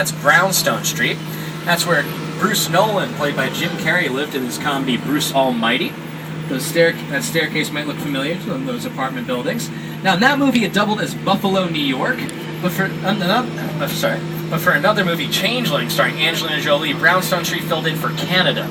That's Brownstone Street. That's where Bruce Nolan, played by Jim Carrey, lived in his comedy Bruce Almighty. That staircase might look familiar to those apartment buildings. Now, in that movie, it doubled as Buffalo, New York. But for another movie, Changeling, starring Angelina Jolie, Brownstone Street filled in for Canada.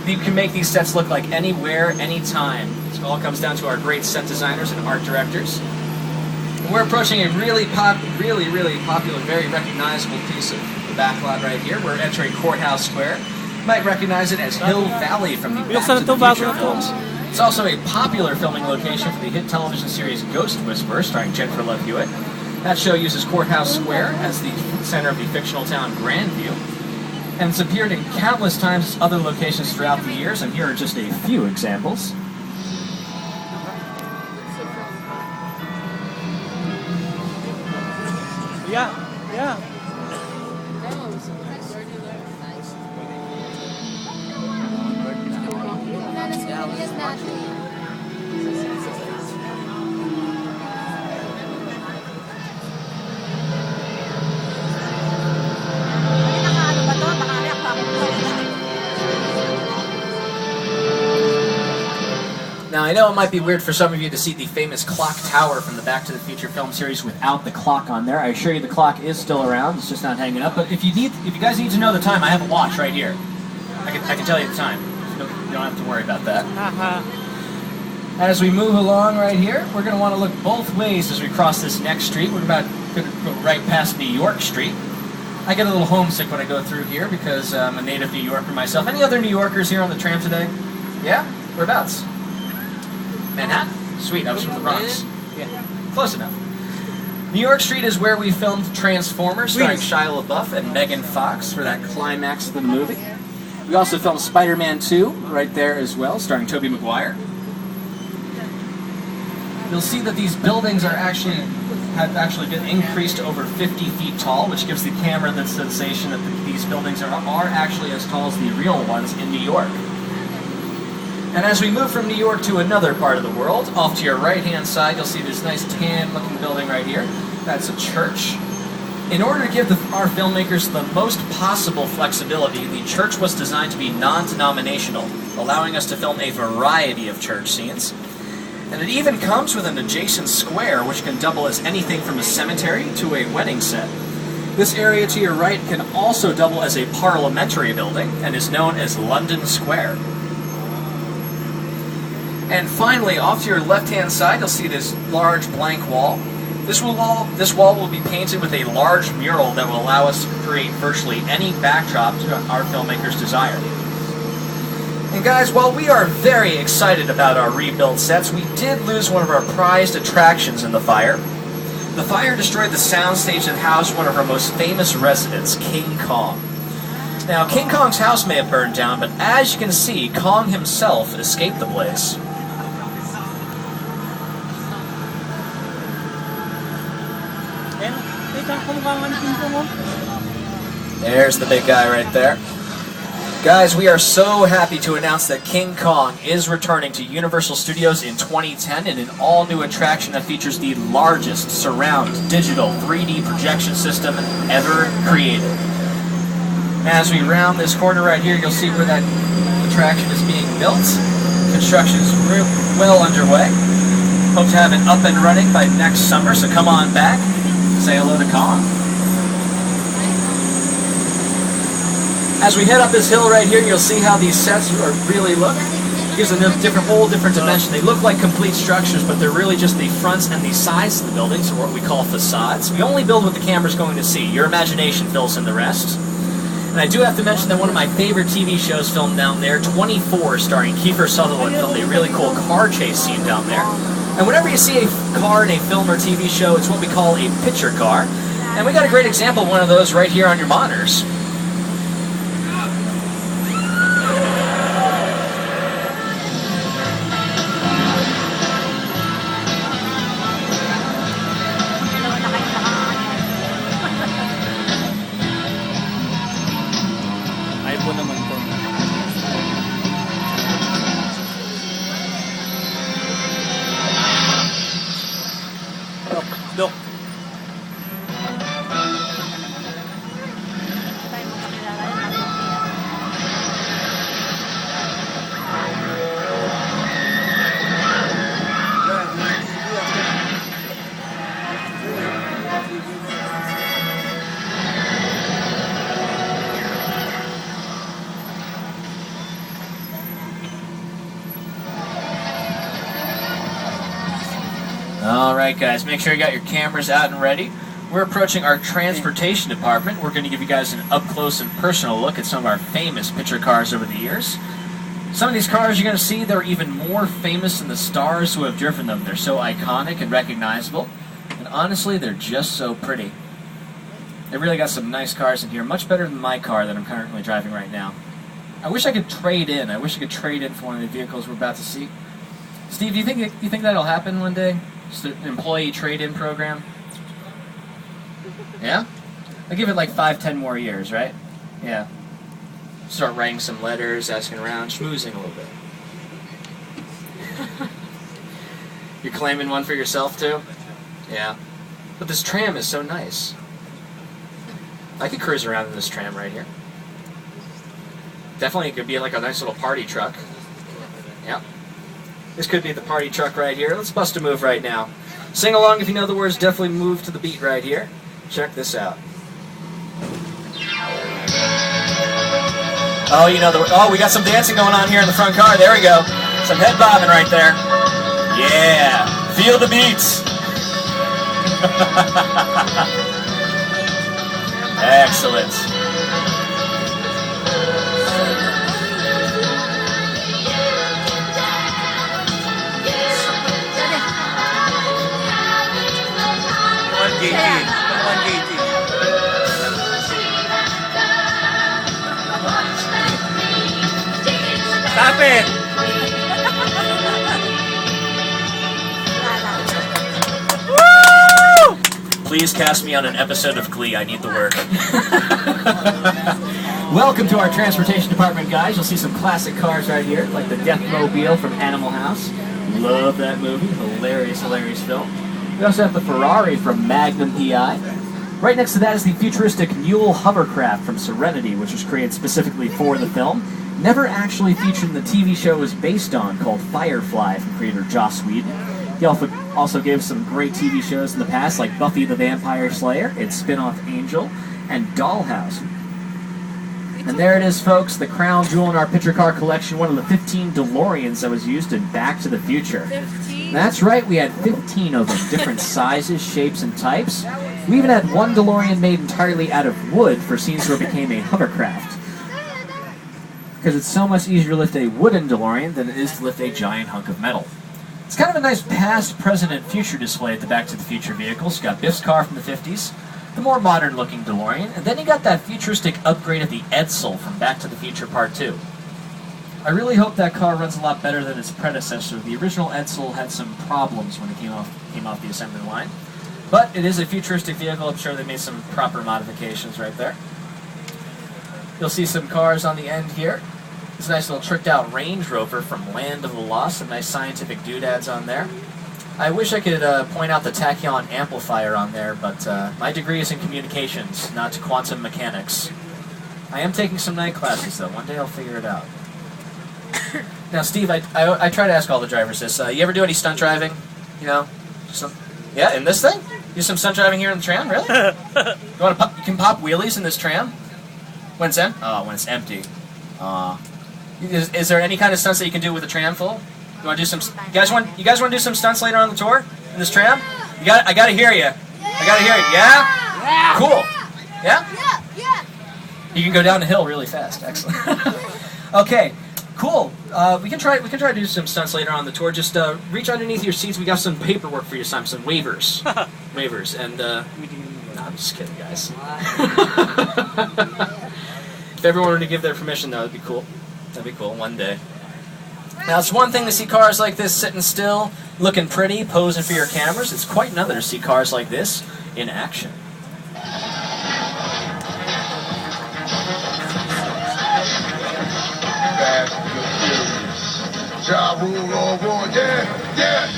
You can make these sets look like anywhere, anytime. It all comes down to our great set designers and art directors. And we're approaching a really popular, very recognizable piece of the backlot right here. We're entering Courthouse Square. You might recognize it as Hill Valley from the Back to the Future films. It's also a popular filming location for the hit television series Ghost Whisperer, starring Jennifer Love Hewitt. That show uses Courthouse Square as the center of the fictional town Grandview. And it's appeared in countless times at other locations throughout the years, and here are just a few examples. Yeah. Now, I know it might be weird for some of you to see the famous clock tower from the Back to the Future film series without the clock on there. I assure you the clock is still around, it's just not hanging up. But if you guys need to know the time, I have a watch right here. I can tell you the time. You don't have to worry about that. As we move along right here, we're going to want to look both ways as we cross this next street. We're going to go right past New York Street. I get a little homesick when I go through here because I'm a native New Yorker myself. Any other New Yorkers here on the tram today? Yeah? Whereabouts? Manhattan? Sweet, I was from the Bronx. Yeah, close enough. New York Street is where we filmed Transformers, starring Shia LaBeouf and Megan Fox for that climax of the movie. We also filmed Spider-Man 2 right there as well, starring Tobey Maguire. You'll see that these buildings have actually been increased to over 50 feet tall, which gives the camera the sensation that these buildings are actually as tall as the real ones in New York. And as we move from New York to another part of the world, off to your right-hand side, you'll see this nice tan-looking building right here. That's a church. In order to give our filmmakers the most possible flexibility, the church was designed to be non-denominational, allowing us to film a variety of church scenes. And it even comes with an adjacent square, which can double as anything from a cemetery to a wedding set. This area to your right can also double as a parliamentary building, and is known as London Square. And finally, off to your left-hand side, you'll see this large blank wall. This wall will be painted with a large mural that will allow us to create virtually any backdrop to our filmmakers' desire. And guys, while we are very excited about our rebuilt sets, we did lose one of our prized attractions in the fire. The fire destroyed the soundstage that housed one of our most famous residents, King Kong. Now, King Kong's house may have burned down, but as you can see, Kong himself escaped the blaze. There's the big guy right there. Guys, we are so happy to announce that King Kong is returning to Universal Studios in 2010 in an all-new attraction that features the largest surround digital 3D projection system ever created. As we round this corner right here, you'll see where that attraction is being built. Construction is well underway. Hope to have it up and running by next summer, so come on back. Say hello to Kong. As we head up this hill right here, you'll see how these sets really look. It gives them a whole different dimension. They look like complete structures, but they're really just the fronts and the sides of the buildings, or what we call facades. We only build what the camera's going to see. Your imagination fills in the rest. And I do have to mention that one of my favorite TV shows filmed down there, 24, starring Kiefer Sutherland, filmed a really cool car chase scene down there. And whenever you see a car in a film or TV show, it's what we call a picture car. And we got a great example of one of those right here on your monitors. Alright guys, make sure you got your cameras out and ready. We're approaching our transportation department. We're going to give you guys an up-close and personal look at some of our famous picture cars over the years. Some of these cars you're going to see, they're even more famous than the stars who have driven them. They're so iconic and recognizable. And honestly, they're just so pretty. They really got some nice cars in here, much better than my car that I'm currently driving right now. I wish I could trade in. I wish I could trade in for one of the vehicles we're about to see. Steve, do you think that'll happen one day? Just an employee trade-in program? Yeah? I'll give it like 5-10 more years, right? Yeah. Start writing some letters, asking around, schmoozing a little bit. You're claiming one for yourself too? Yeah. But this tram is so nice. I could cruise around in this tram right here. Definitely it could be like a nice little party truck. Yeah. This could be the party truck right here. Let's bust a move right now. Sing along if you know the words, definitely move to the beat right here. Check this out. Oh, you know we got some dancing going on here in the front car. There we go. Some head bobbing right there. Yeah. Feel the beats. Excellent. Stop it! Please cast me on an episode of Glee. I need the work. Welcome to our transportation department, guys. You'll see some classic cars right here, like the Deathmobile from Animal House. Love that movie. Hilarious, hilarious film. We also have the Ferrari from Magnum P.I. Right next to that is the futuristic Mule hovercraft from Serenity, which was created specifically for the film. Never actually featured in the TV show it was based on, called Firefly, from creator Joss Whedon. He also gave some great TV shows in the past, like Buffy the Vampire Slayer, its spin-off Angel, and Dollhouse. And there it is, folks, the crown jewel in our picture car collection, one of the 15 DeLoreans that was used in Back to the Future. 15? That's right, we had 15 of them, different sizes, shapes, and types. We even had one DeLorean made entirely out of wood for scenes where it became a hovercraft. Because it's so much easier to lift a wooden DeLorean than it is to lift a giant hunk of metal. It's kind of a nice past, present, and future display at the Back to the Future vehicles. You got Biff's car from the 50s, the more modern-looking DeLorean, and then you got that futuristic upgrade of the Edsel from Back to the Future Part 2. I really hope that car runs a lot better than its predecessor. The original Edsel had some problems when it came off the assembly line. But it is a futuristic vehicle. I'm sure they made some proper modifications right there. You'll see some cars on the end here. This nice little tricked out Range Rover from Land of the Lost. Some nice scientific doodads on there. I wish I could point out the tachyon amplifier on there, but my degree is in communications, not quantum mechanics. I am taking some night classes, though. One day I'll figure it out. Now, Steve, I try to ask all the drivers this. You ever do any stunt driving? You know? Yeah, in this thing? Do some stunt driving here in the tram? Really? You can pop wheelies in this tram? When it's empty? Oh, when it's empty. Is there any kind of stunts that you can do with a tram full? You want to do some? You guys want to do some stunts later on the tour in this tram? I gotta hear you. I gotta hear you. Yeah. Cool. Yeah. Yeah. You can go down the hill really fast. Excellent. Okay. Cool. We can try to do some stunts later on the tour. Just reach underneath your seats. We got some paperwork for you, some waivers, and. No, I'm just kidding, guys. If everyone were to give their permission, though, that'd be cool. That'd be cool one day. Now, it's one thing to see cars like this sitting still, looking pretty, posing for your cameras. It's quite another to see cars like this in action. Ja Rule on one, yeah.